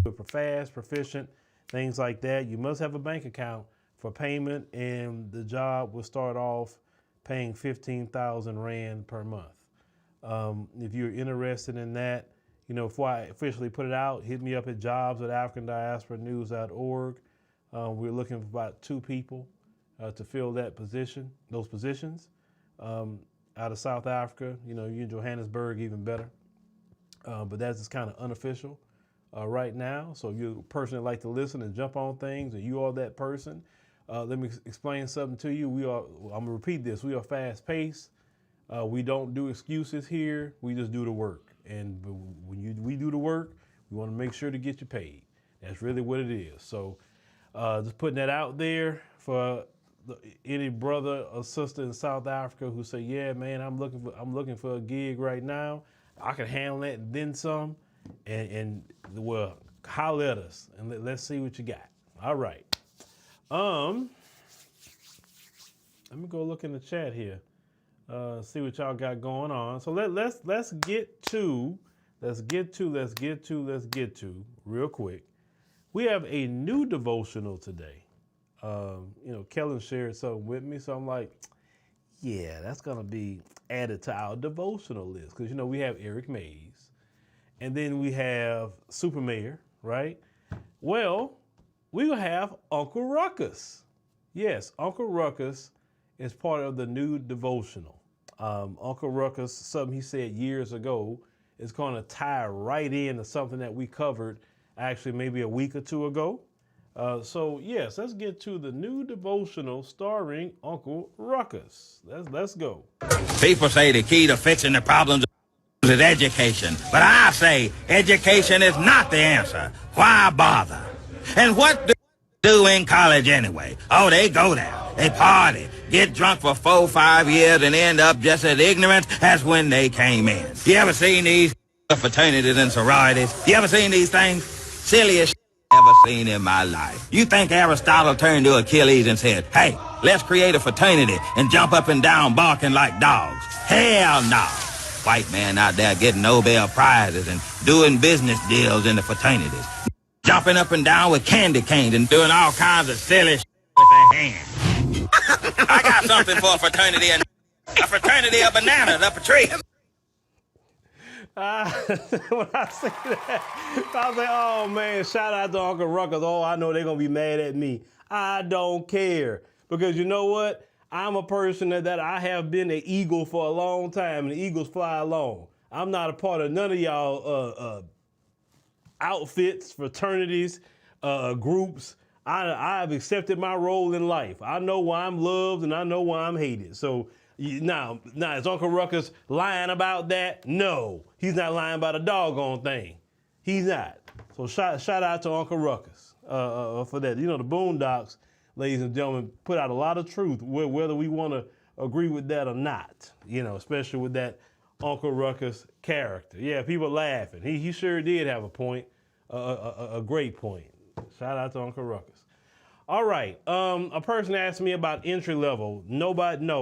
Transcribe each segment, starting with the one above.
For fast, proficient, things like that. You must have a bank account for payment, and the job will start off paying 15,000 Rand per month. If you're interested in that, before I officially put it out, hit me up at jobs@africandiasporanews.org. We're looking for about 2 people to fill those positions out of South Africa. You in Johannesburg, even better. But that's just kind of unofficial right now. So if you're a person that like to listen and jump on things, and you are that person, let me explain something to you. I'm gonna repeat this. We are fast paced. We don't do excuses here. We just do the work. And when we do the work, we want to make sure to get you paid. That's really what it is. So just putting that out there for any brother or sister in South Africa who say, yeah, man, I'm looking for a gig right now. I can handle that and then some. And well, holler at us and let's see what you got. All right. Let me go look in the chat here. See what y'all got going on. So let's get to real quick. We have a new devotional today. Kellen shared something with me, so I'm like, yeah, that's gonna be added to our devotional list because we have Eric Mays, and then we have Super Mayor, right? Well, we will have Uncle Ruckus. Yes, Uncle Ruckus is part of the new devotional. Uncle Ruckus, something he said years ago, is going to tie right into something that we covered actually maybe a week or 2 ago. So yes, let's get to the new devotional starring Uncle Ruckus. Let's go. People say the key to fixing the problems is education, but I say education is not the answer. Why bother? And what do they do in college anyway? Oh, they go there, they party, get drunk for 4 or 5 years, and end up just as ignorant as when they came in. You ever seen these fraternities and sororities? You ever seen these things? Silliest ever seen in my life. You think Aristotle turned to Achilles and said, hey, let's create a fraternity and jump up and down barking like dogs? Hell no. White man out there getting Nobel Prizes and doing business deals in the fraternities. Jumping up and down with candy canes and doing all kinds of silly shit with their hands. I got something for a fraternity of bananas up a tree. When I say that, I was like, oh man, shout out to Uncle Ruckus. Oh, I know they're going to be mad at me. I don't care. Because you know what? I'm a person that I have been an eagle for a long time, and the eagles fly alone. I'm not a part of none of y'all outfits, fraternities, groups. I've accepted my role in life. I know why I'm loved and I know why I'm hated. So now is Uncle Ruckus lying about that? No, he's not lying about a doggone thing. He's not. So shout out to Uncle Ruckus for that. The Boondocks, ladies and gentlemen, put out a lot of truth, whether we want to agree with that or not. Especially with that Uncle Ruckus character. Yeah, people laughing. He sure did have a point, a great point. Shout out to Uncle Ruckus. All right, a person asked me about entry level. No,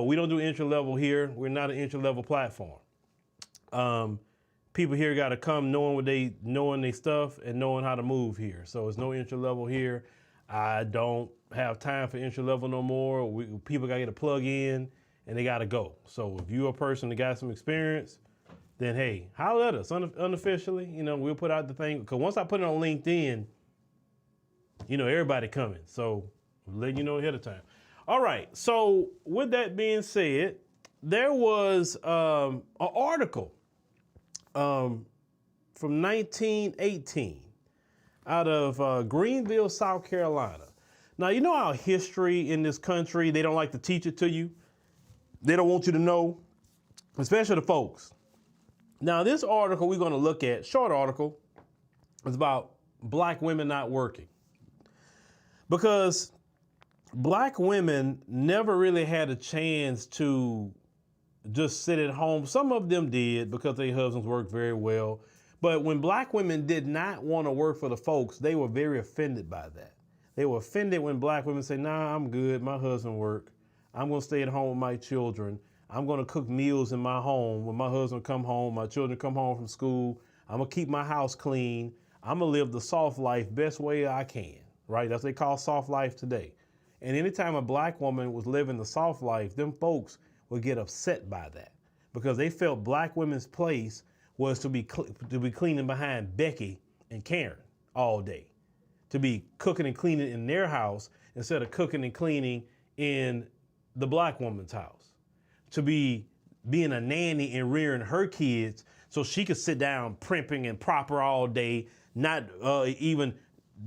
we don't do entry level here. We're not an entry level platform. People here got to come knowing their stuff and knowing how to move here. So it's no entry level here. I don't have time for entry level no more. People got to get a plug in and they got to go. So if you're a person that got some experience, then hey, holler at us unofficially. We'll put out the thing. Because once I put it on LinkedIn, everybody coming. So I'm letting you know ahead of time. All right. So with that being said, there was an article from 1918 out of Greenville, South Carolina. Now, our history in this country, they don't like to teach it to you. They don't want you to know, especially the folks. Now, this article we're going to look at, short article, is about black women not working. Because black women never really had a chance to just sit at home. Some of them did because their husbands worked very well. But when black women did not want to work for the folks, they were very offended by that. They were offended when black women say, nah, I'm good. My husband work. I'm going to stay at home with my children. I'm going to cook meals in my home. When my husband come home, my children come home from school, I'm gonna keep my house clean. I'm gonna live the soft life best way I can, right? That's what they call soft life today. And anytime a black woman was living the soft life, them folks would get upset by that because they felt black women's place was to be cleaning behind Becky and Karen all day, to be cooking and cleaning in their house instead of cooking and cleaning in the black woman's house, to be being a nanny and rearing her kids so she could sit down primping and proper all day, not even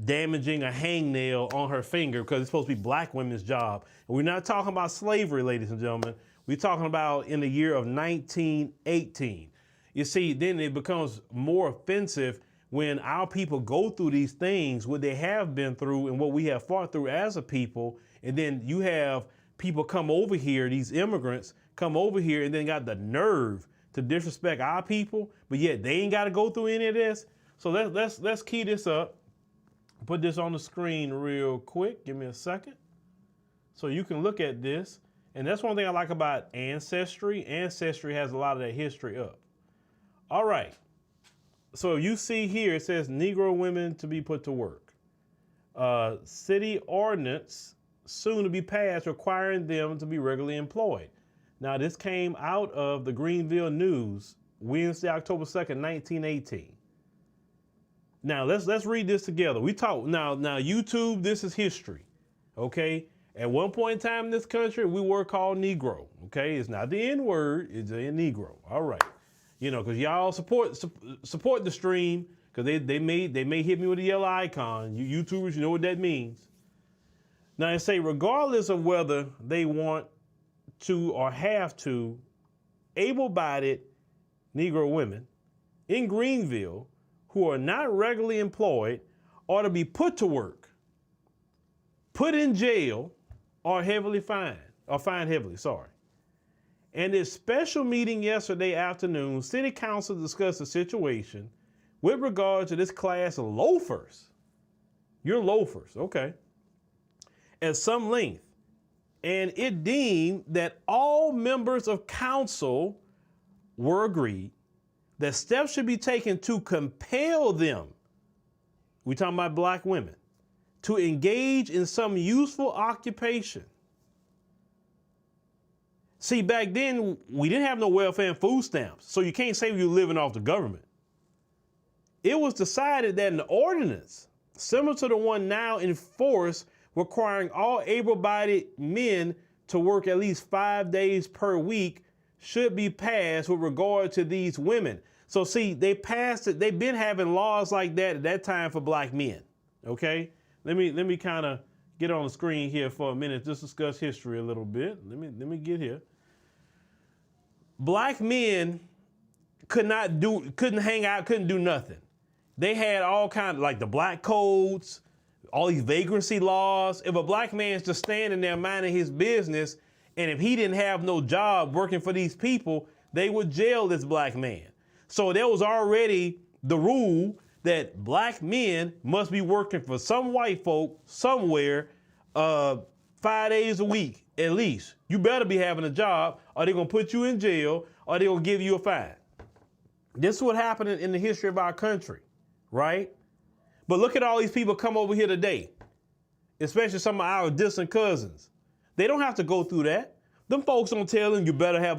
damaging a hangnail on her finger because it's supposed to be black women's job. And we're not talking about slavery, ladies and gentlemen. We're talking about in the year of 1918. You see, then it becomes more offensive when our people go through these things, what they have been through and what we have fought through as a people. And then you have people come over here, these immigrants come over here and then got the nerve to disrespect our people, but yet they ain't got to go through any of this. So let's key this up. Put this on the screen real quick. Give me a second. So you can look at this. And that's one thing I like about Ancestry. Ancestry has a lot of that history up. All right. So you see here, it says Negro women to be put to work. City ordinance soon to be passed requiring them to be regularly employed. Now this came out of the Greenville News, Wednesday, October 2nd, 1918. Now let's read this together. We talk now YouTube, this is history. Okay? At one point in time in this country, we were called Negro. Okay? It's not the N-word, it's a Negro. All right. You know, because y'all support the stream, because they may hit me with a yellow icon. You YouTubers, you know what that means. Now they say, regardless of whether they want to or have to, able-bodied Negro women in Greenville who are not regularly employed are to be put to work, put in jail, or fined heavily, sorry. In this special meeting yesterday afternoon, City Council discussed the situation with regard to this class of loafers. You're loafers, okay. At some length. And it deemed that all members of council were agreed that steps should be taken to compel them, we're talking about black women, to engage in some useful occupation. See, back then, we didn't have no welfare and food stamps, so you can't say you're living off the government. It was decided that an ordinance, similar to the one now in force, requiring all able-bodied men to work at least 5 days per week, should be passed with regard to these women. So see, they passed it. They've been having laws like that at that time for black men. Okay, let me kind of get on the screen here for a minute. Just discuss history a little bit. Let me get here. Black men couldn't hang out, couldn't do nothing. They had all kinds of, like the black codes, all these vagrancy laws. If a black man's just standing there minding his business, and if he didn't have no job working for these people, they would jail this black man. So there was already the rule that black men must be working for some white folk somewhere 5 days a week at least. You better be having a job or they're going to put you in jail or they're going to give you a fine. This is what happened in the history of our country, right? But look at all these people come over here today, especially some of our distant cousins. They don't have to go through that. Them folks don't tell them you better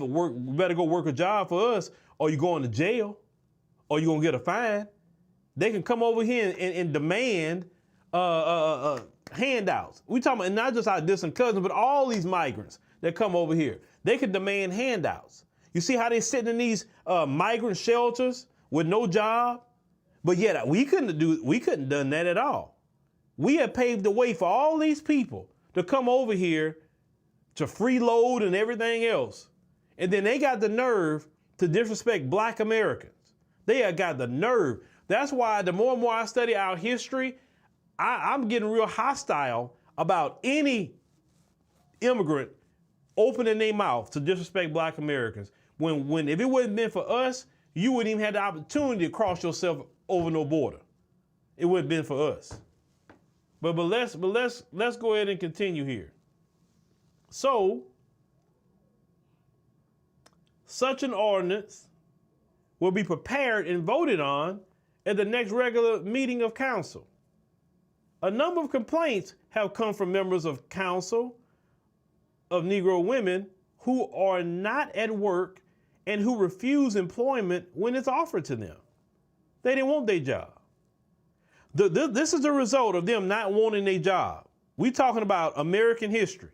go work a job for us or you're going to jail or you're going to get a fine. They can come over here and demand handouts. We talking about not just our distant cousins, but all these migrants that come over here. They can demand handouts. You see how they sitting in these migrant shelters with no job? But yet we couldn't done that at all. We have paved the way for all these people to come over here to freeload and everything else. And then they got the nerve to disrespect black Americans. They have got the nerve. That's why the more and more I study our history, I'm getting real hostile about any immigrant opening their mouth to disrespect black Americans. When if it wouldn't been for us, you wouldn't even have the opportunity to cross yourself over no border. It wouldn't been for us. But let's go ahead and continue here. So, such an ordinance will be prepared and voted on at the next regular meeting of council. A number of complaints have come from members of council of Negro women who are not at work and who refuse employment when it's offered to them. They didn't want their job. This is the result of them not wanting their job. We're talking about American history.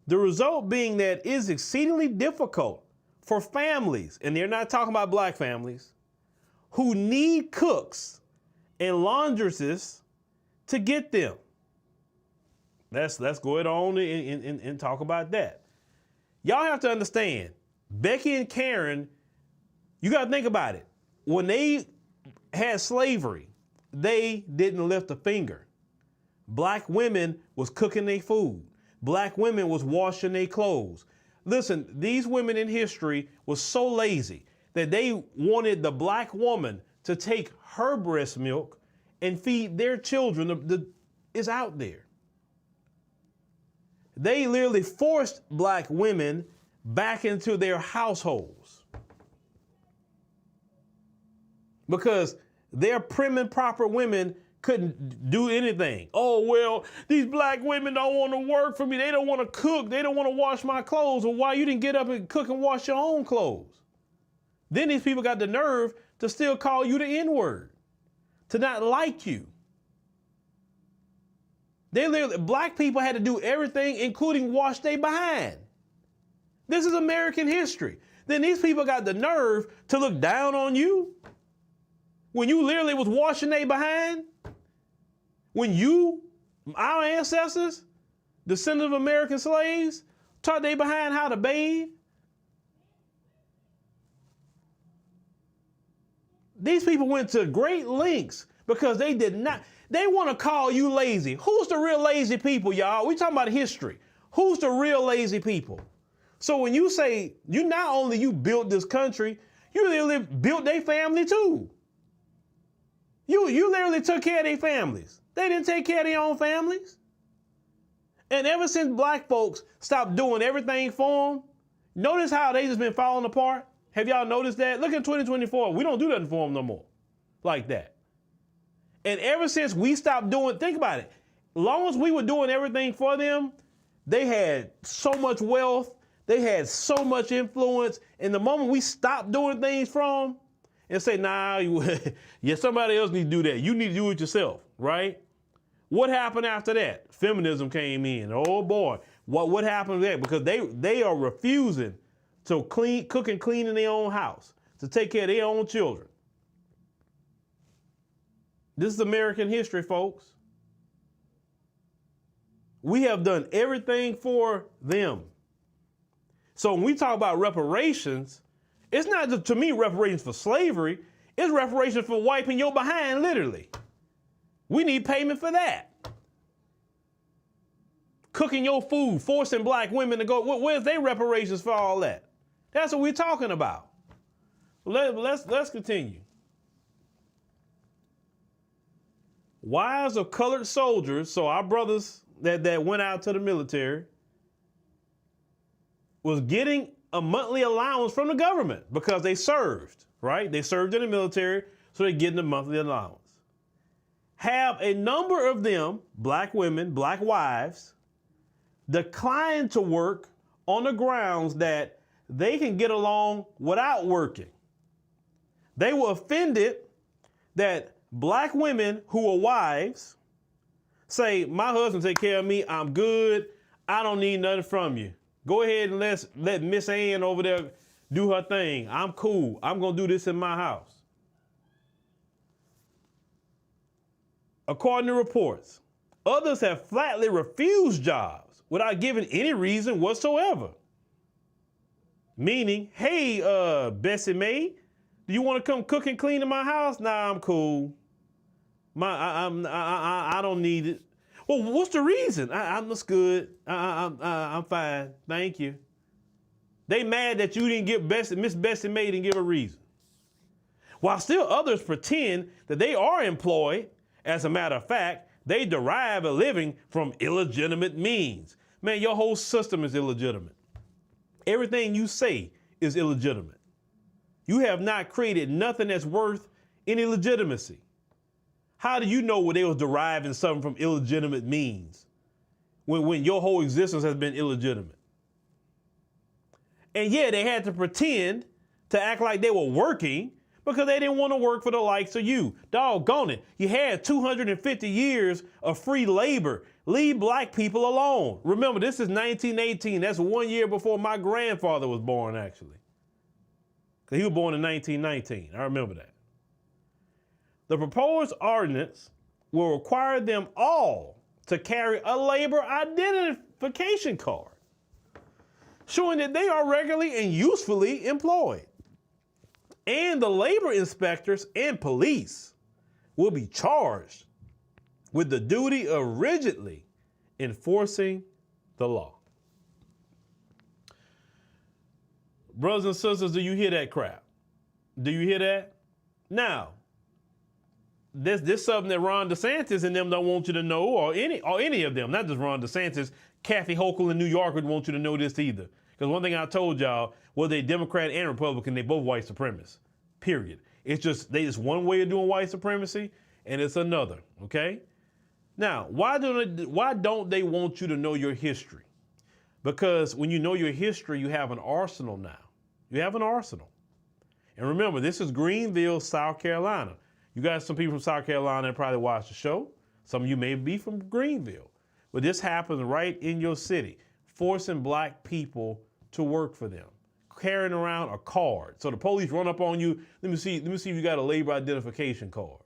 The result being that it's exceedingly difficult for families, and they're not talking about black families, who need cooks and laundresses to get them. Let's go ahead on and talk about that. Y'all have to understand, Becky and Karen, you got to think about it. When they had slavery, they didn't lift a finger. Black women was cooking their food. Black women was washing their clothes. Listen, these women in history was so lazy that they wanted the black woman to take her breast milk and feed their children. It's out there. They literally forced black women back into their households because their prim and proper women couldn't do anything. Oh, well, these black women don't want to work for me. They don't want to cook. They don't want to wash my clothes. Well, why you didn't get up and cook and wash your own clothes? Then these people got the nerve to still call you the N-word, to not like you. Black people had to do everything, including wash their behind. This is American history. Then these people got the nerve to look down on you when you literally was washing their behind. When you, our ancestors, descendants of American slaves, taught they behind how to bathe. These people went to great lengths because they did not. They want to call you lazy. Who's the real lazy people, y'all? We talking about history. Who's the real lazy people? So when you say you not only you built this country, you literally built their family too. You literally took care of their families. They didn't take care of their own families. And ever since black folks stopped doing everything for them, notice how they just been falling apart? Have y'all noticed that? Look at 2024. We don't do nothing for them no more like that. And ever since we stopped doing, think about it, long as we were doing everything for them, they had so much wealth, they had so much influence, and the moment we stopped doing things from them and say, nah, yeah, somebody else needs to do that. You need to do it yourself, right? What happened after that? Feminism came in. Oh boy, what happened to that? Because they are refusing to cook and clean in their own house, to take care of their own children. This is American history, folks. We have done everything for them. So when we talk about reparations, it's not just, to me, reparations for slavery. It's reparations for wiping your behind, literally. We need payment for that. Cooking your food, forcing black women to go. Where's their reparations for all that? That's what we're talking about. Let's continue. Wives of colored soldiers, so our brothers that went out to the military, was getting a monthly allowance from the government because they served, right? They served in the military, so they're getting a monthly allowance. Have a number of them, black women, black wives, decline to work on the grounds that they can get along without working. They were offended that black women who are wives say, my husband take care of me, I'm good, I don't need nothing from you. Go ahead and let Miss Ann over there do her thing. I'm cool. I'm going to do this in my house. According to reports, others have flatly refused jobs without giving any reason whatsoever. Meaning, hey, Bessie Mae, do you want to come cook and clean in my house? Nah, I'm cool. I don't need it. Well, what's the reason? I'm just good. I'm fine. Thank you. They mad that you didn't give Miss Bessie Mae didn't give a reason. While still others pretend that they are employed, as a matter of fact, they derive a living from illegitimate means. Man, your whole system is illegitimate. Everything you say is illegitimate. You have not created nothing that's worth any legitimacy. How do you know where they was deriving something from illegitimate means when your whole existence has been illegitimate? And yeah, they had to pretend to act like they were working because they didn't want to work for the likes of you. Doggone it. You had 250 years of free labor. Leave black people alone. Remember, this is 1918. That's 1 year before my grandfather was born, actually. Because he was born in 1919. I remember that. The proposed ordinance will require them all to carry a labor identification card, showing that they are regularly and usefully employed. And the labor inspectors and police will be charged with the duty of rigidly enforcing the law. Brothers and sisters, do you hear that crap? Do you hear that? Now, this something that Ron DeSantis and them don't want you to know, or any of them, not just Ron DeSantis. Kathy Hochul in New York would want you to know this either. Because one thing I told y'all, whether they Democrat and Republican, they both white supremacists, period. It's just, they just one way of doing white supremacy, and it's another, okay? Now, why don't they want you to know your history? Because when you know your history, you have an arsenal now. You have an arsenal. And remember, this is Greenville, South Carolina. You got some people from South Carolina that probably watch the show. Some of you may be from Greenville. But this happens right in your city, forcing black people to work for them, carrying around a card. So the police run up on you. Let me see if you got a labor identification card.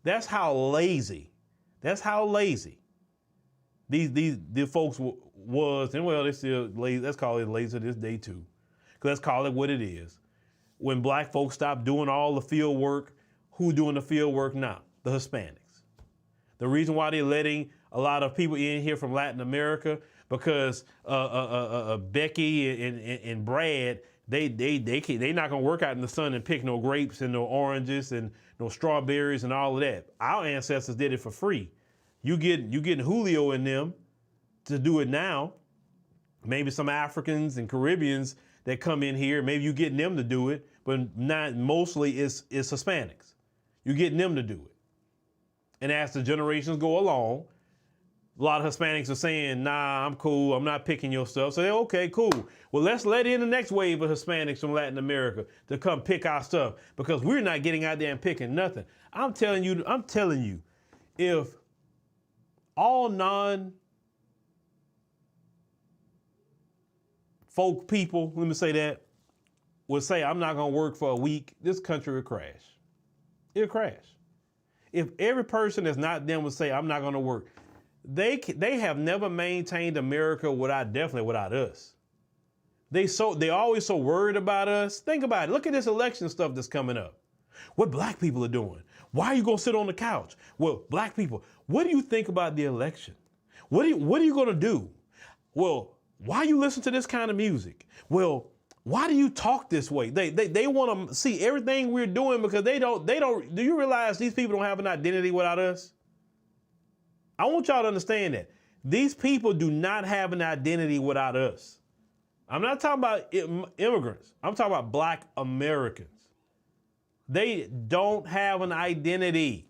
That's how lazy. These folks was, and well, they still lazy. Let's call it lazy to this day too. Let's call it what it is. When black folks stop doing all the field work, who's doing the field work now? The Hispanics. The reason why they're letting a lot of people in here from Latin America, because Becky and Brad, they not gonna work out in the sun and pick no grapes and no oranges and no strawberries and all of that. Our ancestors did it for free. You getting Julio in them to do it now. Maybe some Africans and Caribbeans that come in here, maybe you getting them to do it, but not mostly it's Hispanics. You're getting them to do it. And as the generations go along, a lot of Hispanics are saying, nah, I'm cool, I'm not picking your stuff. So they're okay, cool. Well, let's let in the next wave of Hispanics from Latin America to come pick our stuff because we're not getting out there and picking nothing. I'm telling you, if all non-folk people, let me say that, would say, I'm not gonna work for a week, this country would crash. It'll crash. If every person that's not them would say, I'm not gonna work, they have never maintained America definitely without us. They always so worried about us. Think about it. Look at this election stuff that's coming up. What black people are doing. Why are you gonna sit on the couch? Well, black people, what do you think about the election? What are you gonna do? Well, why you listen to this kind of music? Well, why do you talk this way? They want to see everything we're doing because they don't, do you realize these people don't have an identity without us? I want y'all to understand that. These people do not have an identity without us. I'm not talking about immigrants. I'm talking about black Americans. They don't have an identity.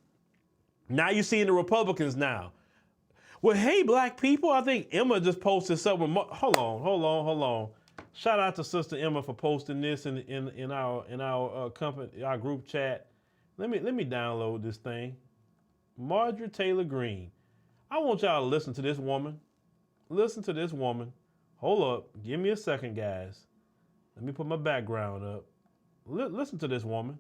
Now you're seeing the Republicans now. Well, hey, black people, I think Emma just posted something. Hold on. Shout out to Sister Emma for posting this in our company, our group chat. Let me download this thing. Marjorie Taylor Greene. I want y'all to listen to this woman. Listen to this woman. Hold up. Give me a second, guys. Let me put my background up. Listen to this woman.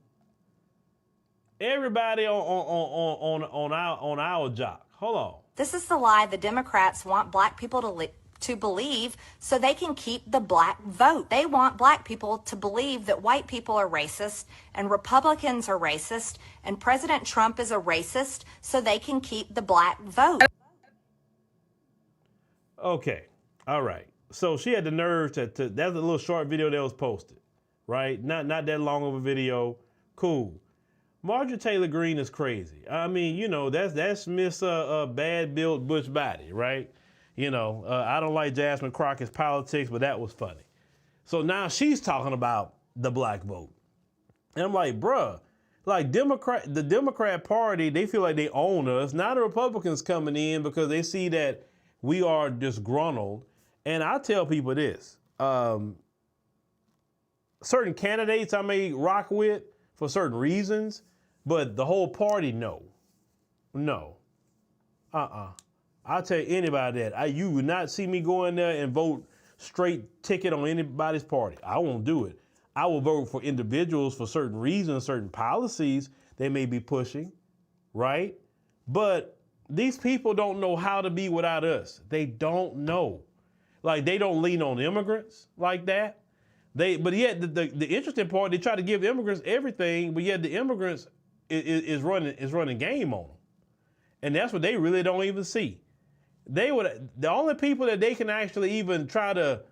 Everybody on our jock. Hold on. This is the lie the Democrats want black people to believe so they can keep the black vote. They want black people to believe that white people are racist and Republicans are racist and President Trump is a racist so they can keep the black vote. Okay. All right. So she had the nerve that's a little short video that was posted, right? Not that long of a video. Cool. Marjorie Taylor Greene is crazy. I mean, you know, that's Miss Bad Built Butch Body, right? You know, I don't like Jasmine Crockett's politics, but that was funny. So now she's talking about the black vote. And I'm like, bruh, like the Democrat Party, they feel like they own us. Now the Republicans coming in because they see that we are disgruntled. And I tell people this, certain candidates I may rock with for certain reasons, but the whole party, no. I'll tell anybody that. You would not see me go in there and vote straight ticket on anybody's party. I won't do it. I will vote for individuals for certain reasons, certain policies they may be pushing, right? But these people don't know how to be without us. They don't know. Like, they don't lean on immigrants like that. But yet the interesting part, they try to give immigrants everything, but yet the immigrants is running game on them. And that's what they really don't even see. The only people that they can actually even try to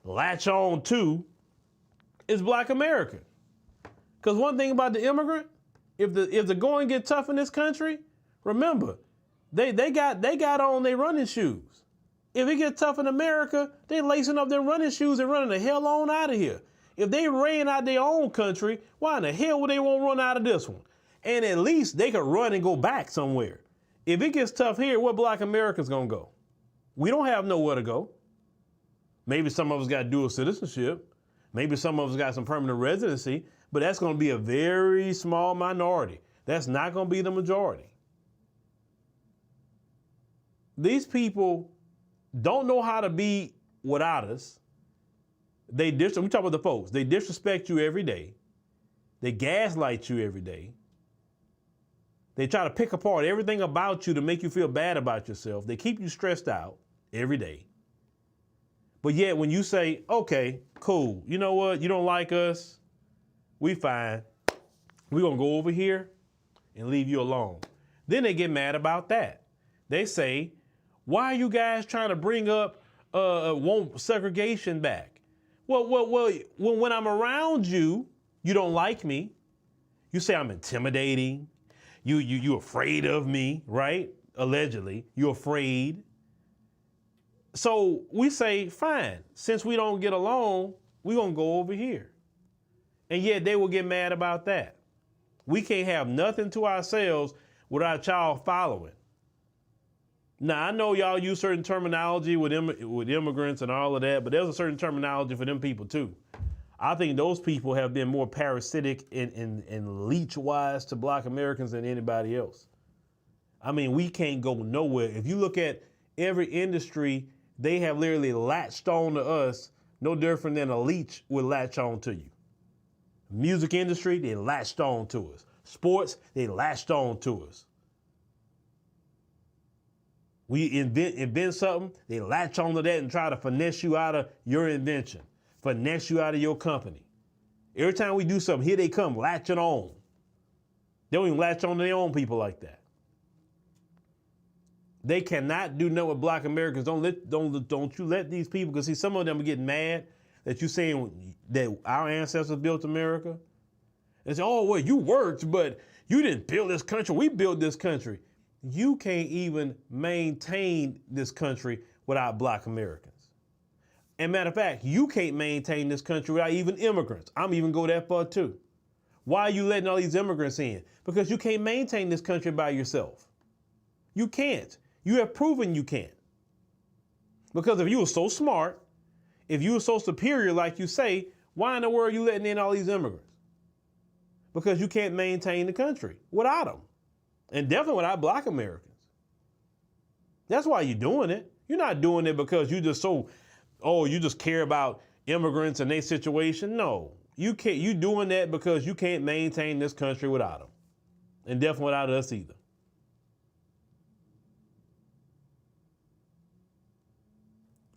latch on to is Black America. Because one thing about the immigrant, if the going get tough in this country, remember, they got on their running shoes. If it gets tough in America, they lacing up their running shoes and running the hell on out of here. If they ran out their own country, why in the hell would they want to run out of this one? And at least they could run and go back somewhere. If it gets tough here, where Black Americans gonna go? We don't have nowhere to go. Maybe some of us got dual citizenship. Maybe some of us got some permanent residency, but that's gonna be a very small minority. That's not gonna be the majority. These people don't know how to be without us. We talk about the folks. They disrespect you every day. They gaslight you every day. They try to pick apart everything about you to make you feel bad about yourself. They keep you stressed out every day. But yet when you say, okay, cool, you know what? You don't like us. We fine. We're going to go over here and leave you alone. Then they get mad about that. They say, why are you guys trying to bring up want segregation back? Well, when I'm around you, you don't like me. You say I'm intimidating. You afraid of me, right? Allegedly, you're afraid. So we say, fine, since we don't get along, we're going to go over here. And yet they will get mad about that. We can't have nothing to ourselves without y'all following. Now, I know y'all use certain terminology with immigrants and all of that, but there's a certain terminology for them people too. I think those people have been more parasitic and leech-wise to Black Americans than anybody else. I mean, we can't go nowhere. If you look at every industry, they have literally latched on to us no different than a leech would latch on to you. Music industry, they latched on to us. Sports, they latched on to us. We invent something, they latch on to that and try to finesse you out of your invention, finesse you out of your company. Every time we do something, here they come latching on. They don't even latch on to their own people like that. They cannot do nothing with Black Americans. Don't you let these people, because see, some of them are getting mad that you saying that our ancestors built America. And say, oh, well, you worked, but you didn't build this country. We built this country. You can't even maintain this country without Black Americans. And matter of fact, you can't maintain this country without even immigrants. I'm even go that far too. Why are you letting all these immigrants in? Because you can't maintain this country by yourself. You can't. You have proven you can't. Because if you were so smart, if you were so superior like you say, why in the world are you letting in all these immigrants? Because you can't maintain the country without them. And definitely without Black Americans. That's why you're doing it. You're not doing it because you just you just care about immigrants and their situation. No, you can't. You doing that because you can't maintain this country without them. And definitely without us either.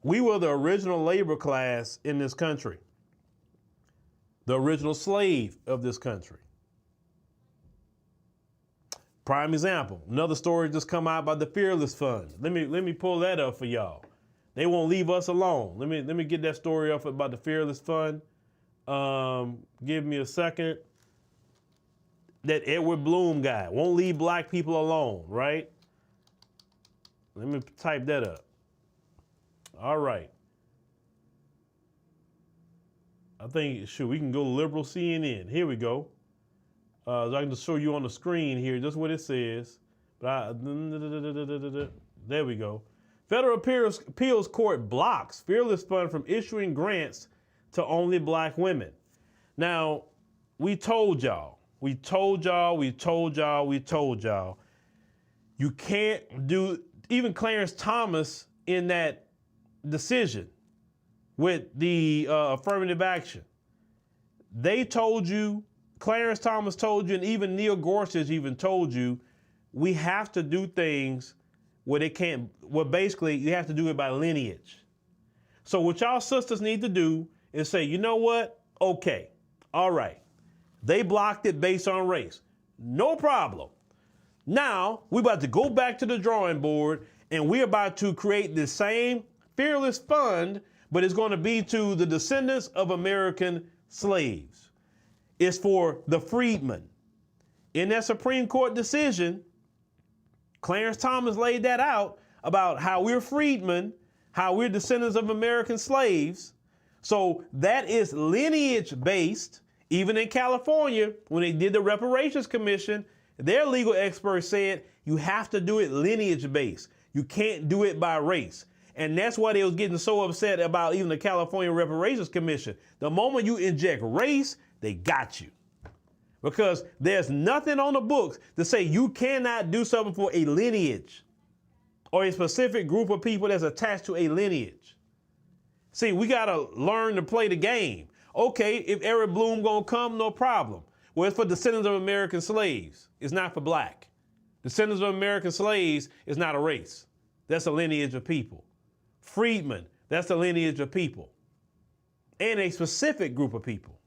We were the original labor class in this country. The original slave of this country. Prime example, another story just come out about the Fearless Fund. Let me pull that up for y'all. They won't leave us alone. Let me get that story up about the Fearless Fund. Give me a second. That Edward Bloom guy won't leave Black people alone, right? Let me type that up. All right. I think, shoot, we can go to liberal CNN. Here we go. So I can just show you on the screen here just what it says. But there we go. Federal Appeals Court blocks Fearless Fund from issuing grants to only black women. Now, we told y'all. You can't do, even Clarence Thomas in that decision with the affirmative action. They told you, Clarence Thomas told you, and even Neil Gorsuch even told you, we have to do things where they can't, well, basically, you have to do it by lineage. So what y'all sisters need to do is say, you know what? Okay, all right. They blocked it based on race. No problem. Now, we're about to go back to the drawing board, and we're about to create the same Fearless Fund, but it's going to be to the descendants of American slaves. It's for the freedmen. In that Supreme Court decision, Clarence Thomas laid that out about how we're freedmen, how we're descendants of American slaves. So that is lineage based. Even in California, when they did the Reparations Commission, their legal experts said you have to do it lineage based. You can't do it by race. And that's why they was getting so upset about even the California Reparations Commission. The moment you inject race, they got you. Because there's nothing on the books to say you cannot do something for a lineage or a specific group of people that's attached to a lineage. See, we got to learn to play the game. Okay, if Eric Bloom gonna come, no problem. Well, it's for descendants of American slaves. It's not for black. Descendants of American slaves is not a race. That's a lineage of people. Freedmen, that's a lineage of people. And a specific group of people.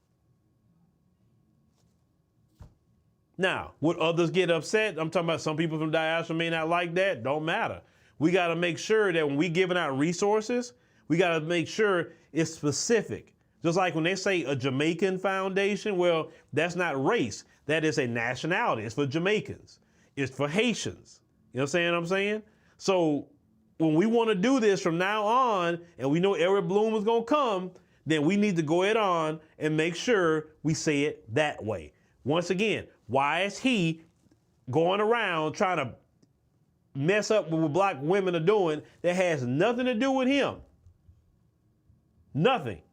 Now, would others get upset? I'm talking about some people from diaspora may not like that. Don't matter. We got to make sure that when we giving out resources, we got to make sure it's specific. Just like when they say a Jamaican foundation, well, that's not race. That is a nationality. It's for Jamaicans. It's for Haitians. You know what I'm saying? So when we want to do this from now on, and we know Eric Bloom is going to come, then we need to go ahead on and make sure we say it that way. Once again, why is he going around trying to mess up with what black women are doing that has nothing to do with him? Nothing.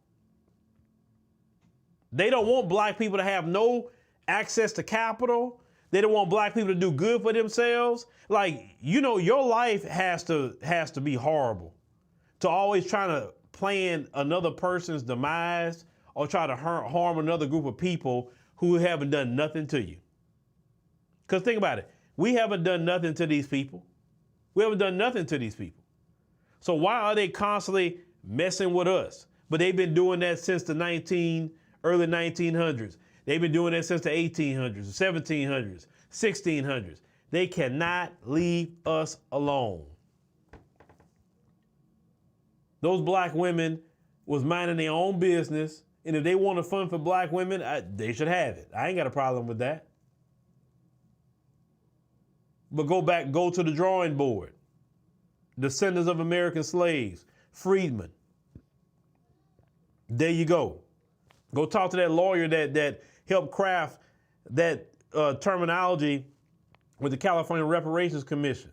They don't want black people to have no access to capital. They don't want black people to do good for themselves. Like, you know, your life has to be horrible. To always trying to plan another person's demise or try to harm another group of people who haven't done nothing to you. Because think about it. We haven't done nothing to these people. We haven't done nothing to these people. So why are they constantly messing with us? But they've been doing that since the early 1900s. They've been doing that since the 1800s, 1700s, 1600s. They cannot leave us alone. Those black women was minding their own business, and if they want a fund for black women, they should have it. I ain't got a problem with that. But go to the drawing board. Descendants of American slaves, freedmen. There you go. Go talk to that lawyer that helped craft that terminology with the California Reparations Commission.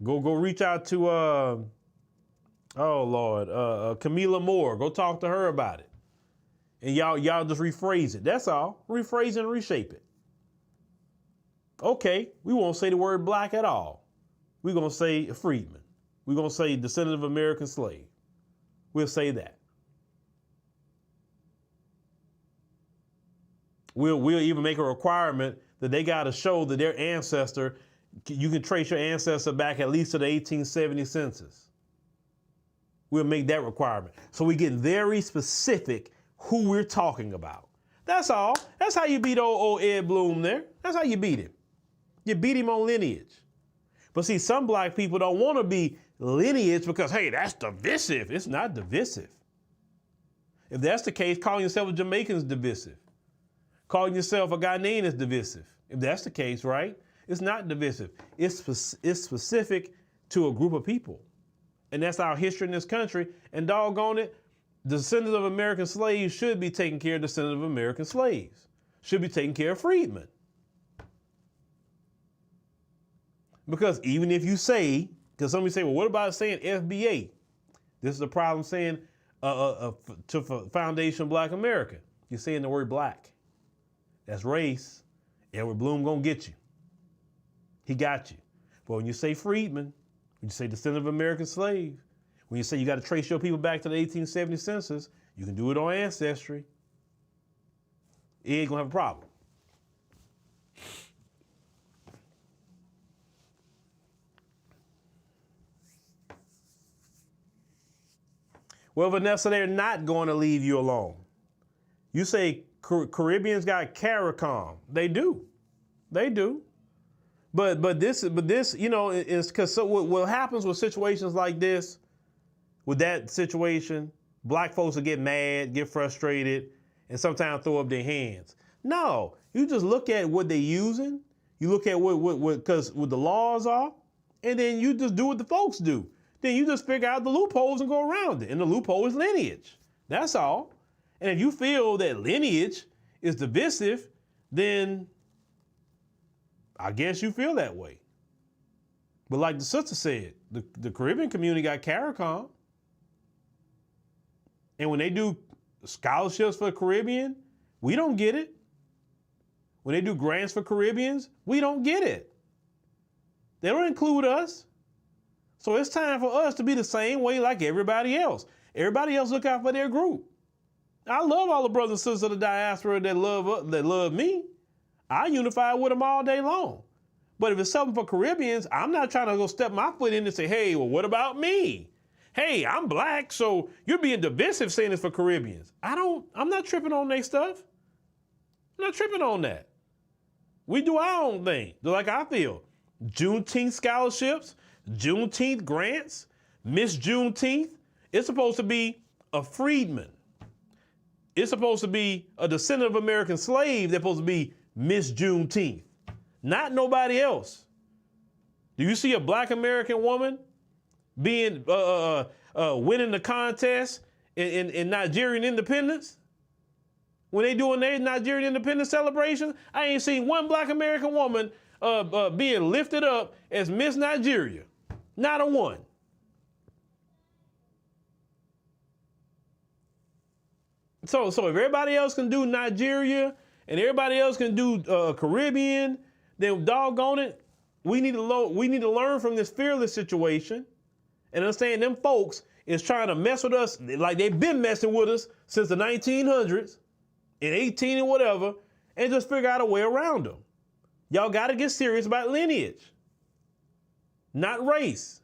Go reach out to, Camila Moore. Go talk to her about it. And y'all just rephrase it. That's all. Rephrase and reshape it. Okay, we won't say the word black at all. We're going to say freedman. We're going to say descendant of American slave. We'll say that. We'll even make a requirement that they got to show that their ancestor, you can trace your ancestor back at least to the 1870 census. We'll make that requirement. So we get very specific who we're talking about. That's all. That's how you beat old Ed Bloom there. That's how you beat him. You beat him on lineage. But see, some black people don't want to be lineage because, hey, that's divisive. It's not divisive. If that's the case, calling yourself a Jamaican is divisive. Calling yourself a Ghanaian is divisive. If that's the case, right? It's not divisive. It's specific to a group of people. And that's our history in this country. And doggone it, The descendants of American slaves should be taking care of the descendants of American slaves, should be taking care of freedmen. Because even if you say, because somebody say, well, what about saying FBA? This is the problem saying to Foundation Black America. You're saying the word black. That's race. Edward Bloom gonna get you. He got you. But when you say freedmen, when you say descendant of American slave, when you say you got to trace your people back to the 1870 census, you can do it on Ancestry. You ain't gonna have a problem. Well, Vanessa, they're not going to leave you alone. You say Caribbeans got CARICOM. They do. They do. But this, you know, is because so what happens with situations like this, with that situation, black folks will get mad, get frustrated, and sometimes throw up their hands. No, you just look at what they're using. You look at what the laws are, and then you just do what the folks do. Then you just figure out the loopholes and go around it. And the loophole is lineage. That's all. And if you feel that lineage is divisive, then I guess you feel that way. But like the sister said, the Caribbean community got CARICOM. And when they do scholarships for the Caribbean, we don't get it. When they do grants for Caribbeans, we don't get it. They don't include us. So it's time for us to be the same way like everybody else. Everybody else look out for their group. I love all the brothers and sisters of the diaspora that love me. I unify with them all day long. But if it's something for Caribbeans, I'm not trying to go step my foot in and say, hey, well, what about me? Hey, I'm black, so you're being divisive saying it's for Caribbeans. I'm not tripping on their stuff. I'm not tripping on that. We do our own thing, like I feel. Juneteenth scholarships, Juneteenth grants, Miss Juneteenth. It's supposed to be a freedman. It's supposed to be a descendant of American slave that's supposed to be Miss Juneteenth, not nobody else. Do you see a black American woman being winning the contest in Nigerian independence? When they doing their Nigerian independence celebration, I ain't seen one black American woman being lifted up as Miss Nigeria. Not a one. So if everybody else can do Nigeria and everybody else can do Caribbean, then doggone it, we need to learn from this fearless situation and understand them folks is trying to mess with us like they've been messing with us since the 1900s and 18 and whatever, and just figure out a way around them. Y'all got to get serious about lineage, not race.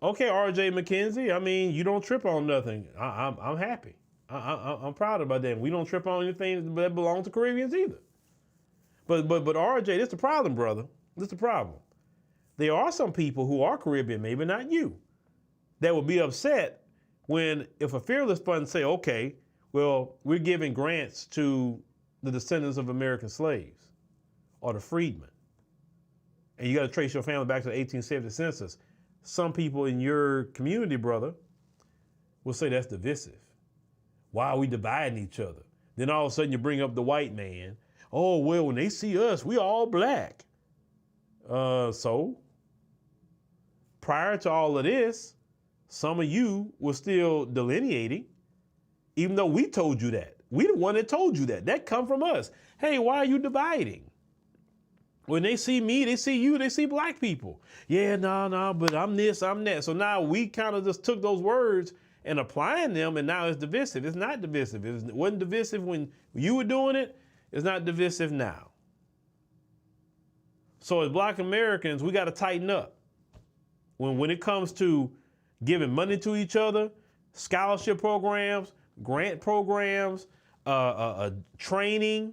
Okay, RJ McKenzie, I mean, you don't trip on nothing. I'm happy. I'm proud about that. We don't trip on anything that belongs to Caribbeans either. But RJ, this is the problem, brother. This is the problem. There are some people who are Caribbean, maybe not you, that will be upset if a fearless fund say, okay, well, we're giving grants to the descendants of American slaves or the freedmen. And you got to trace your family back to the 1870 census. Some people in your community, brother, will say that's divisive. Why are we dividing each other? Then all of a sudden you bring up the white man. Oh, well, when they see us, we all black. So prior to all of this, some of you were still delineating, even though we told you that. We the one that told you that. That come from us. Hey, why are you dividing? When they see me, they see you, they see black people. Yeah, no, but I'm this, I'm that. So now we kind of just took those words and applying them, and now it's divisive. It's not divisive. It wasn't divisive when you were doing it. It's not divisive now. So as black Americans, we got to tighten up. When it comes to giving money to each other, scholarship programs, grant programs, training,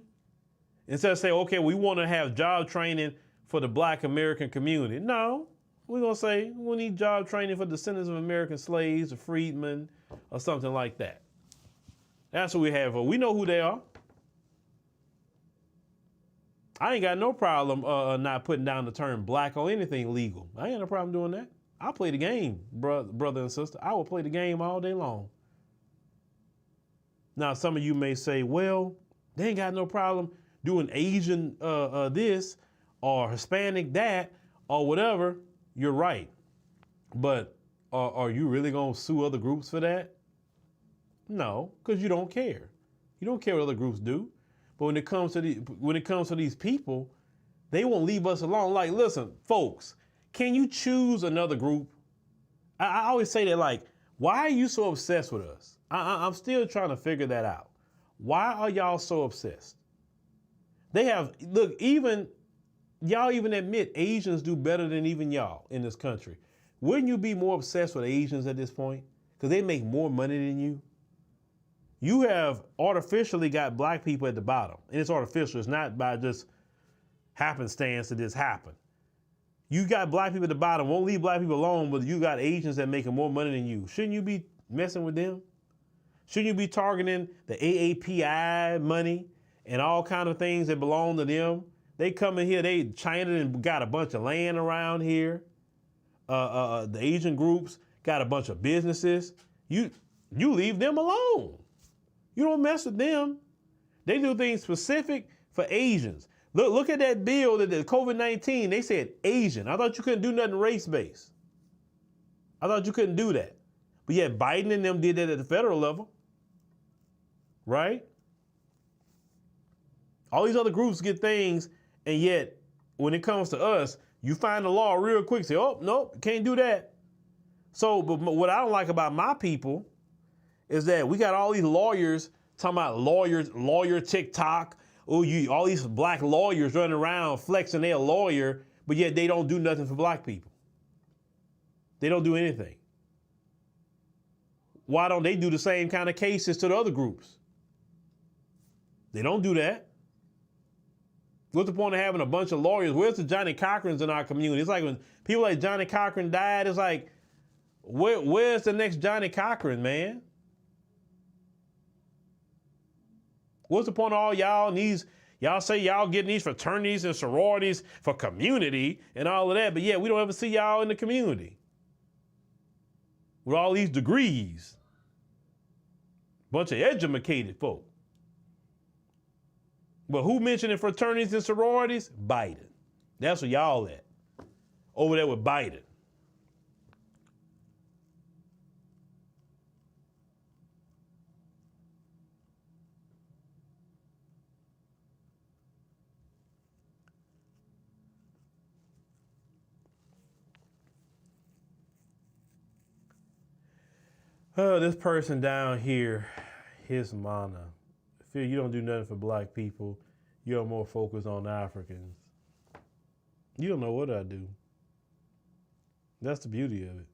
instead of saying, okay, we want to have job training for the black American community. No, we're going to say we need job training for descendants of American slaves or freedmen or something like that. That's what we have. We know who they are. I ain't got no problem not putting down the term black on anything legal. I ain't got no problem doing that. I'll play the game, brother and sister. I will play the game all day long. Now, some of you may say, well, they ain't got no problem doing Asian this or Hispanic that or whatever. You're right. But are you really going to sue other groups for that? No, because you don't care. You don't care what other groups do. But when it comes to these people, they won't leave us alone. Like, listen, folks, can you choose another group? I always say that, like, why are you so obsessed with us? I'm still trying to figure that out. Why are y'all so obsessed? Y'all even admit Asians do better than even y'all in this country. Wouldn't you be more obsessed with Asians at this point? Because they make more money than you. You have artificially got black people at the bottom. And it's artificial. It's not by just happenstance that this happened. You got black people at the bottom. Won't leave black people alone, but you got Asians that making more money than you. Shouldn't you be messing with them? Shouldn't you be targeting the AAPI money and all kind of things that belong to them? They come in here, China and got a bunch of land around here. The Asian groups got a bunch of businesses. You leave them alone. You don't mess with them. They do things specific for Asians. Look at that bill that the COVID-19, they said Asian. I thought you couldn't do nothing race-based. I thought you couldn't do that. But yet Biden and them did that at the federal level. Right? All these other groups get things, and yet when it comes to us, you find the law real quick, say, oh, nope, can't do that. So, but what I don't like about my people is that we got all these lawyers talking about lawyer TikTok. Oh, all these black lawyers running around flexing they're a lawyer, but yet they don't do nothing for black people. They don't do anything. Why don't they do the same kind of cases to the other groups? They don't do that. What's the point of having a bunch of lawyers? Where's the Johnny Cochrans in our community? It's like when people like Johnny Cochran died, it's like, where's the next Johnny Cochran, man? What's the point of all y'all and y'all say y'all getting these fraternities and sororities for community and all of that, but yeah, we don't ever see y'all in the community with all these degrees. Bunch of educated folk. But who mentioning fraternities and sororities? Biden. That's where y'all at. Over there with Biden. This person down here, his mana. Phil, you don't do nothing for black people. You're more focused on Africans. You don't know what I do. That's the beauty of it.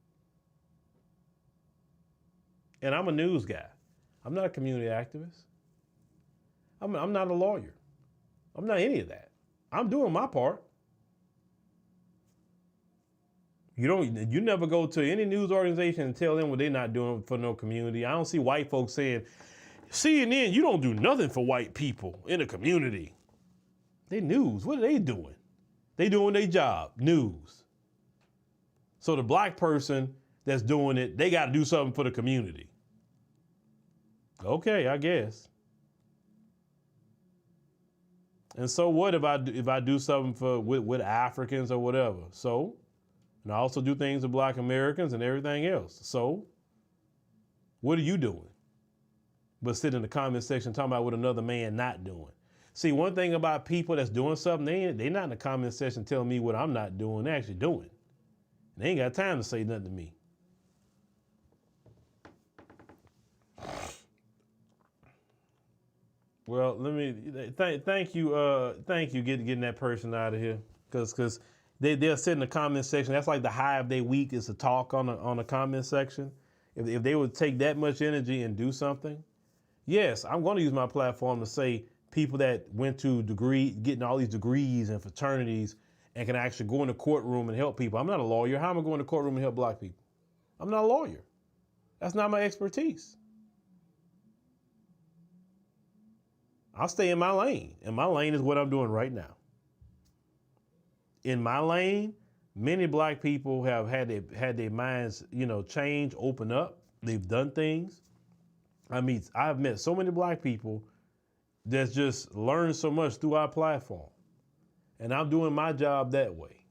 And I'm a news guy. I'm not a community activist. I'm not a lawyer. I'm not any of that. I'm doing my part. You never go to any news organization and tell them what they're not doing for no community. I don't see white folks saying, CNN, you don't do nothing for white people in the community. They news. What are they doing? They doing their job, news. So the black person that's doing it, they got to do something for the community. Okay, I guess. And so what if I do something with Africans or whatever? So, and I also do things with black Americans and everything else. So, what are you doing? But sit in the comment section talking about what another man not doing. See, one thing about people that's doing something, they not in the comment section telling me what I'm not doing, they're actually doing. They ain't got time to say nothing to me. Well, let me thank you getting that person out of here, because they'll sit in the comment section. That's like the high of their week is to talk on the comment section. If they would take that much energy and do something, yes, I'm going to use my platform to say people that went to getting all these degrees and fraternities and can actually go in the courtroom and help people. I'm not a lawyer. How am I going to the courtroom and help black people? I'm not a lawyer. That's not my expertise. I'll stay in my lane, and my lane is what I'm doing right now. in my lane, many black people have had their minds, change, open up. They've done things. I've met so many black people that's just learned so much through our platform. And I'm doing my job that way.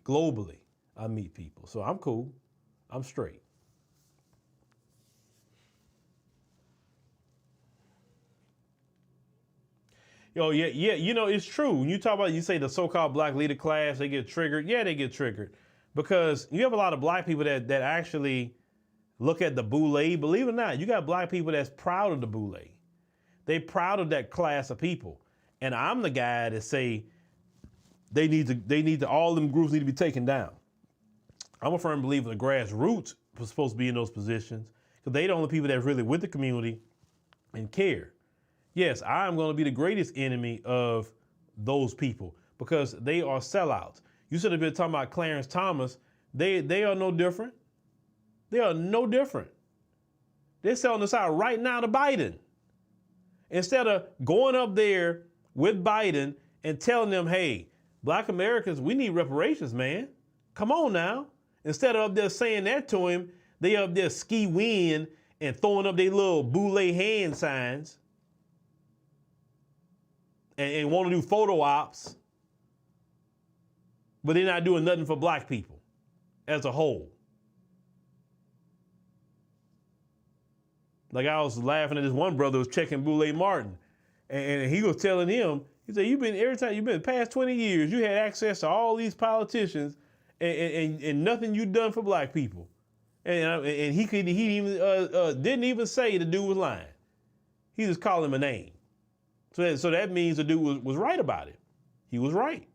Globally, I meet people. So I'm cool. I'm straight. Yeah, it's true. When you talk about, you say the so-called black leader class, they get triggered. Yeah, they get triggered because you have a lot of black people that actually look at the boule. Believe it or not, you got black people that's proud of the boule. They proud of that class of people. And I'm the guy that say all them groups need to be taken down. I'm a firm believer the grassroots was supposed to be in those positions because they the only people that's really with the community and care. Yes, I'm going to be the greatest enemy of those people because they are sellouts. You should have been talking about Clarence Thomas. They are no different. They are no different. They're selling us out right now to Biden. Instead of going up there with Biden and telling them, hey, black Americans, we need reparations, man. Come on now. Instead of up there saying that to him, they up there ski-weeing and throwing up their little boule hand signs and want to do photo ops, but they're not doing nothing for black people as a whole. Like I was laughing at this one brother who was checking Boule Martin, and he was telling him, he said, every time you've been past 20 years, you had access to all these politicians and nothing you done for black people. And he didn't even say the dude was lying. He just called him a name. So that means the dude was right about it. He was right.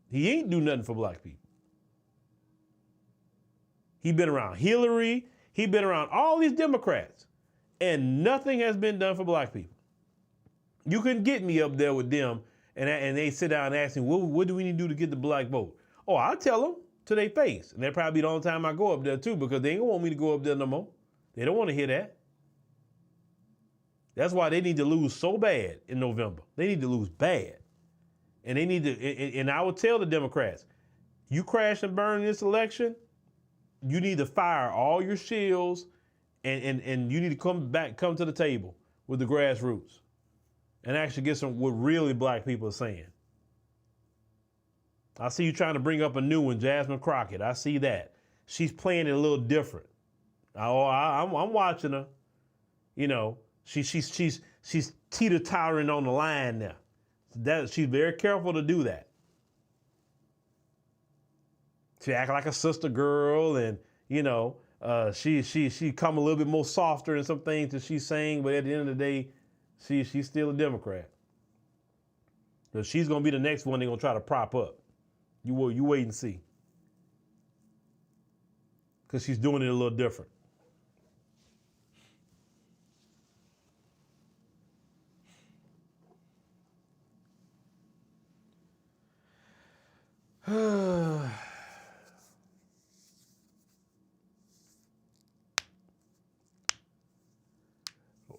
He ain't do nothing for black people. He been around Hillary. He been around all these Democrats. And nothing has been done for black people. You couldn't get me up there with them and they sit down and ask me, what do we need to do to get the black vote? Oh, I'll tell them to their face. And that'll probably be the only time I go up there too because they ain't gonna want me to go up there no more. They don't want to hear that. That's why they need to lose so bad in November. They need to lose bad. And they need to, and I would tell the Democrats, you crash and burn this election, you need to fire all your shills and you need to come to the table with the grassroots and actually get some what really black people are saying. I see you trying to bring up a new one, Jasmine Crockett. I see that. She's playing it a little different. I'm watching her. She's teeter-tottering on the line now. She's very careful to do that. She act like a sister girl, and she come a little bit more softer in some things that she's saying, but at the end of the day, she's still a Democrat. But she's gonna be the next one they're gonna try to prop up. You wait and see, because she's doing it a little different.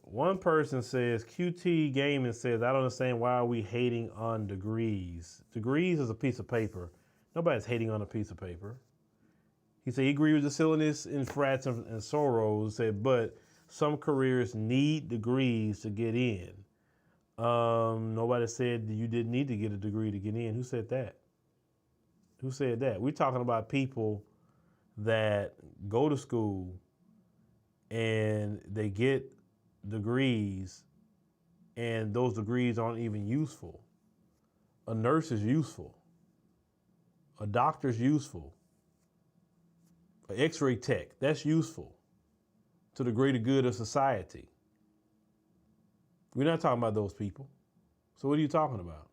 One person says, QT Gaming says, I don't understand why are we hating on degrees. Degrees is a piece of paper. Nobody's hating on a piece of paper. He said he agreed with the silliness in frats and sorrows, said, but some careers need degrees to get in. Nobody said you didn't need to get a degree to get in. Who said that? Who said that? We're talking about people that go to school and they get degrees and those degrees aren't even useful. A nurse is useful. A doctor's useful. An x-ray tech, that's useful to the greater good of society. We're not talking about those people. So what are you talking about?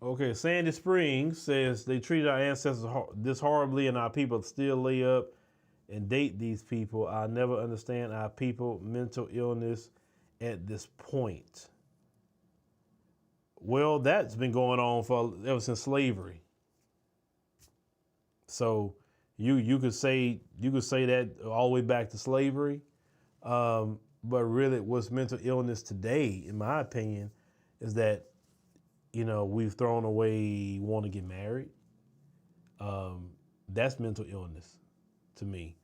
Okay, Sandy Springs says they treated our ancestors this horribly and our people still lay up and date these people. I never understand our people mental illness at this point. Well, that's been going on ever since slavery. So you could say that all the way back to slavery. But really, what's mental illness today, in my opinion, is that, we've thrown away want to get married. That's mental illness to me,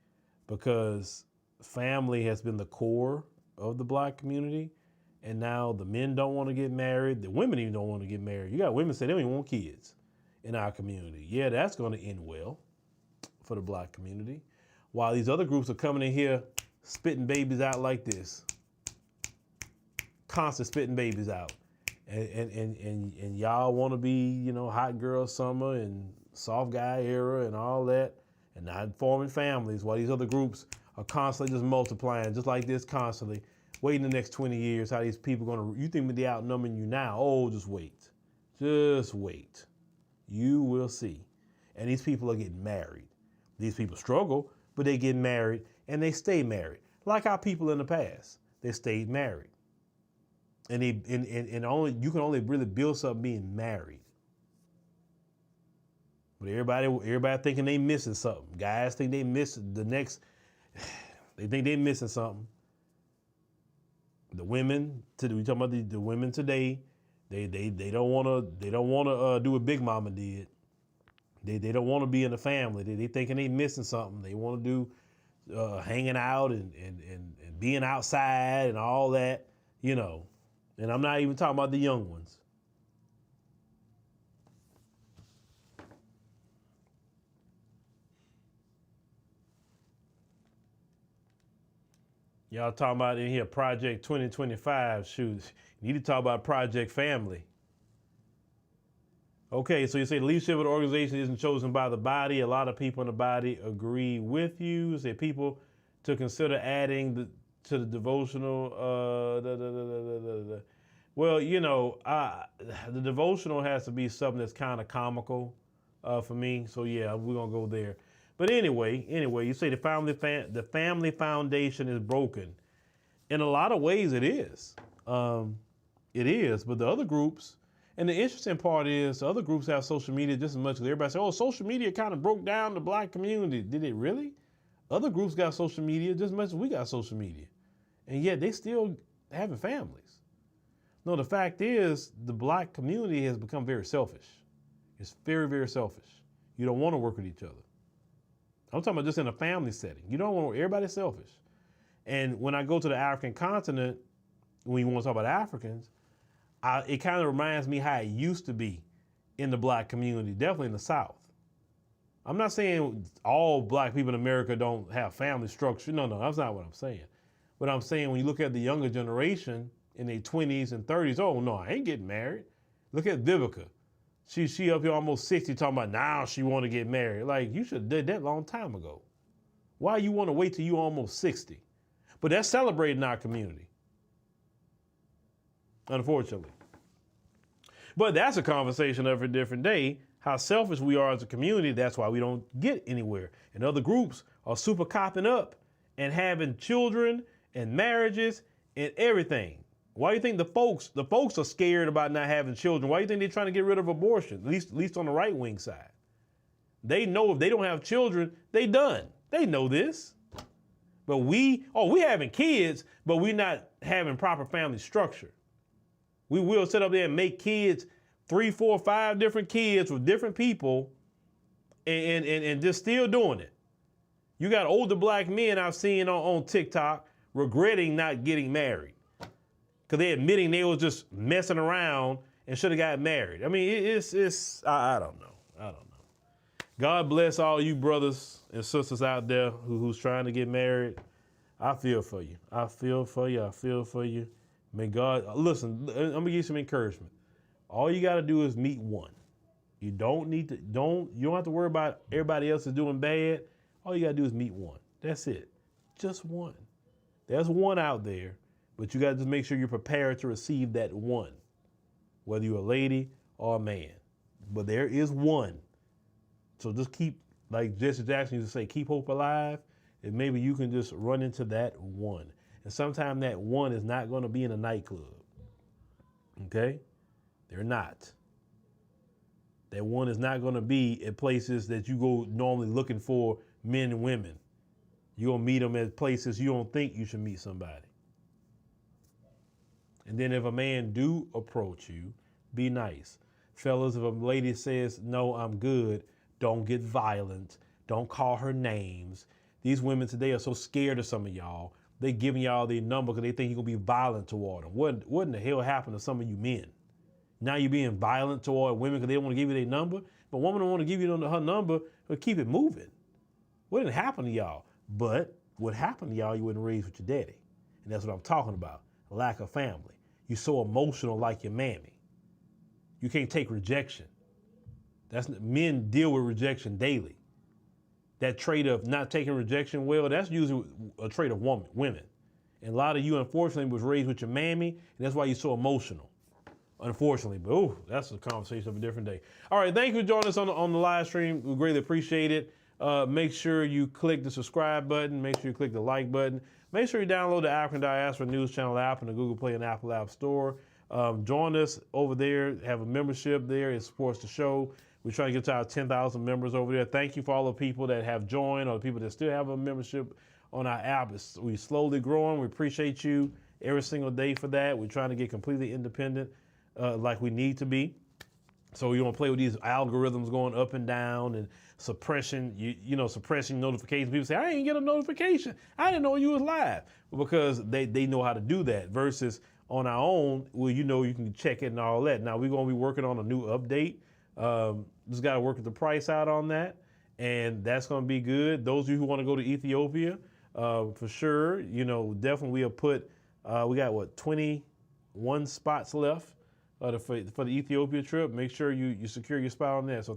because family has been the core of the black community. And now the men don't want to get married. The women even don't want to get married. You got women say they don't even want kids in our community. Yeah, that's going to end well for the black community. While these other groups are coming in here spitting babies out like this, constant spitting babies out. And y'all want to be, hot girl summer and soft guy era and all that, and not forming families, while these other groups are constantly just multiplying, just like this, constantly. Wait in the next 20 years, how these people you think they outnumbering you now? Oh, just wait. Just wait. You will see. And these people are getting married. These people struggle, but they get married and they stay married. Like our people in the past, they stayed married. And you can only really build something being married. But everybody thinking they missing something. Guys think they missing they think they missing something. The women, we talking about the women today, they don't want to do what Big Mama did. They don't want to be in the family. They thinking they missing something. They want to do hanging out and being outside and all that, And I'm not even talking about the young ones. Y'all talking about in here Project 2025 shoots. You need to talk about Project Family. Okay, so you say the leadership of the organization isn't chosen by the body. A lot of people in the body agree with you. You say people to consider adding to the devotional. Well, the devotional has to be something that's kind of comical for me. So yeah, we're gonna go there. But anyway, you say the family foundation is broken. In a lot of ways, it is. It is. But the other groups, and the interesting part is, the other groups have social media just as much as everybody says, oh, social media kind of broke down the black community. Did it really? Other groups got social media just as much as we got social media. And yet they still having families. No, the fact is, the black community has become very selfish. It's very, very selfish. You don't want to work with each other. I'm talking about just in a family setting. You don't want everybody's selfish. And when I go to the African continent, when you want to talk about Africans, it kind of reminds me how it used to be in the black community, definitely in the South. I'm not saying all black people in America don't have family structure. No, that's not what I'm saying. But I'm saying when you look at the younger generation in their 20s and 30s, oh no, I ain't getting married. Look at Vivica. She up here almost 60 talking about now she want to get married. Like, you should have did that a long time ago. Why you want to wait till you almost 60? But that's celebrated in our community, unfortunately. But that's a conversation of a different day, how selfish we are as a community. That's why we don't get anywhere. And other groups are super copping up and having children and marriages and everything. Why do you think the folks are scared about not having children? Why do you think they're trying to get rid of abortion, at least on the right wing side? They know if they don't have children, they done. They know this. But we having kids, but we're not having proper family structure. We will sit up there and make kids, 3, 4, 5 different kids with different people and just still doing it. You got older black men I've seen on TikTok regretting not getting married, because they're admitting they was just messing around and should have got married. I mean, I don't know. God bless all you brothers and sisters out there who's trying to get married. I feel for you. I feel for you. May God, listen, I'm gonna give you some encouragement. All you gotta do is meet one. You don't have to worry about everybody else is doing bad. All you gotta do is meet one. That's it. Just one. There's one out there. But you got to just make sure you're prepared to receive that one, whether you're a lady or a man. But there is one. So just keep, like Jesse Jackson used to say, keep hope alive, and maybe you can just run into that one. And sometimes that one is not going to be in a nightclub. Okay? They're not. That one is not going to be at places that you go normally looking for men and women. You're going to meet them at places you don't think you should meet somebody. And then if a man do approach you, be nice. Fellas, if a lady says, no, I'm good, don't get violent. Don't call her names. These women today are so scared of some of y'all. They giving y'all their number because they think you're going to be violent toward them. What in the hell happened to some of you men? Now you're being violent toward women because they don't want to give you their number. But a woman don't want to give you her number, but keep it moving. What didn't happen to y'all? But what happened to y'all, you wasn't raised with your daddy. And that's what I'm talking about. Lack of family. You're so emotional like your mammy. You can't take rejection. Men deal with rejection daily. That trait of not taking rejection well, that's usually a trait of women. And a lot of you, unfortunately, was raised with your mammy, and that's why you're so emotional. Unfortunately, but that's a conversation of a different day. All right, thank you for joining us on the live stream. We greatly appreciate it. Make sure you click the subscribe button. Make sure you click the like button. Make sure you download the African Diaspora News Channel app in the Google Play and Apple App Store. Join us over there. Have a membership there. It supports the show. We're trying to get to our 10,000 members over there. Thank you for all the people that have joined or the people that still have a membership on our app. We're slowly growing. We appreciate you every single day for that. We're trying to get completely independent like we need to be. So you don't play with these algorithms going up and down and suppression, suppressing notifications. People say, I didn't get a notification. I didn't know you was live. Because they know how to do that versus on our own, well, you can check it and all that. Now we're going to be working on a new update. Just got to work the price out on that. And that's going to be good. Those of you who want to go to Ethiopia, for sure, definitely we'll put, we got 21 spots left for the Ethiopia trip. Make sure you secure your spot on there. So